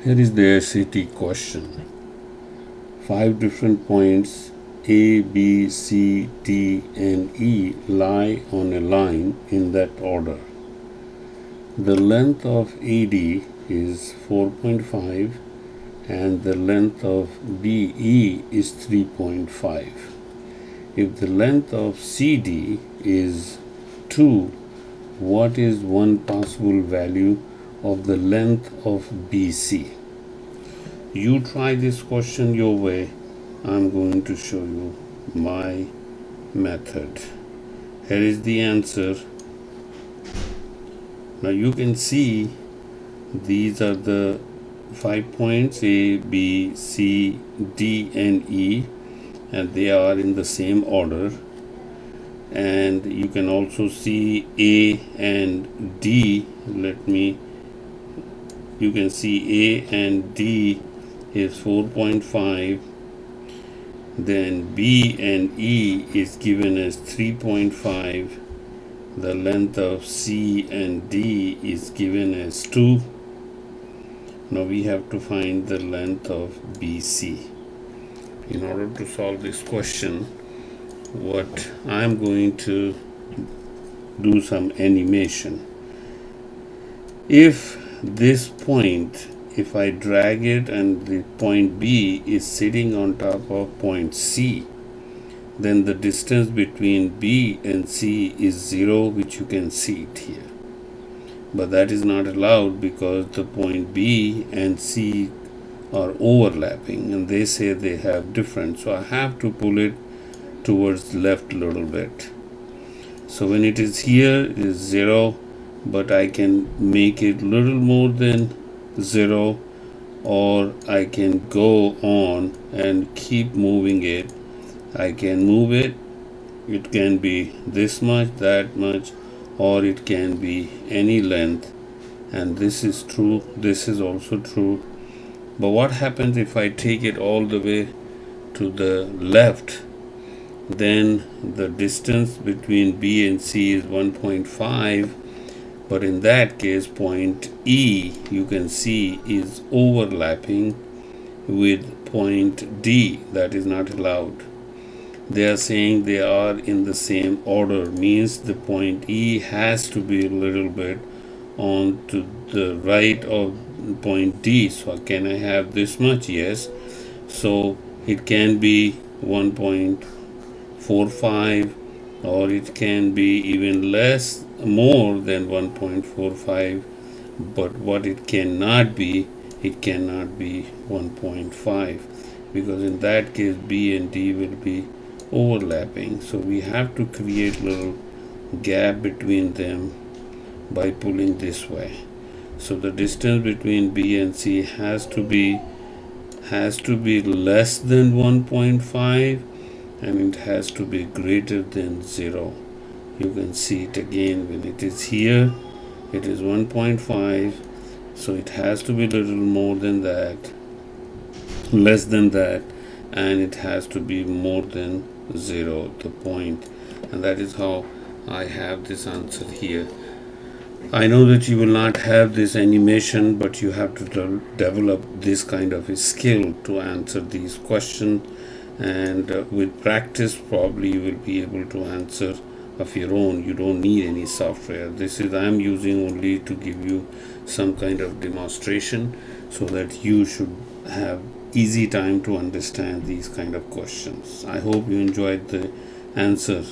Here is the SAT question. 5 different points A, B, C, D, and E lie on a line in that order. The length of AD is 4.5 and the length of BE is 3.5. If the length of CD is 2, what is one possible value of the length of BC? You try this question your way. I'm going to show you my method. Here is the answer. Now you can see these are the 5 points A, B, C, D, and E, and they are in the same order. And you can also see A and D. You can see A and D is 4.5. Then B and E is given as 3.5. The length of C and D is given as 2. Now we have to find the length of BC. In order to solve this question, what I'm going to do some animation. If this point, if I drag it and the point B is sitting on top of point C, then the distance between B and C is 0, which you can see it here. But that is not allowed because the point B and C are overlapping and they say they have different. So I have to pull it towards left a little bit. So when it is here, it is 0, but I can make it little more than 0, or I can go on and keep moving it. I can move it. It can be this much, that much, or it can be any length. And this is true. This is also true. But what happens if I take it all the way to the left? Then the distance between B and C is 1.5. But in that case, point E, you can see, is overlapping with point D. That is not allowed. They are saying they are in the same order, means the point E has to be a little bit on to the right of point D. So can I have this much? Yes. So it can be 1.45, or it can be even more than 1.45, but what it cannot be 1.5, because in that case B and D will be overlapping. So we have to create a little gap between them by pulling this way. So the distance between B and C has to be less than 1.5, and it has to be greater than 0. You can see it again. When it is here, it is 1.5, so it has to be a little more than that, less than that, and it has to be more than 0, the point. And that is how I have this answer here. I know that you will not have this animation, but you have to develop this kind of a skill to answer these questions, and with practice probably you will be able to answer of your own. You don't need any software. This is I'm using only to give you some kind of demonstration so that you should have easy time to understand these kind of questions. I hope you enjoyed the answer.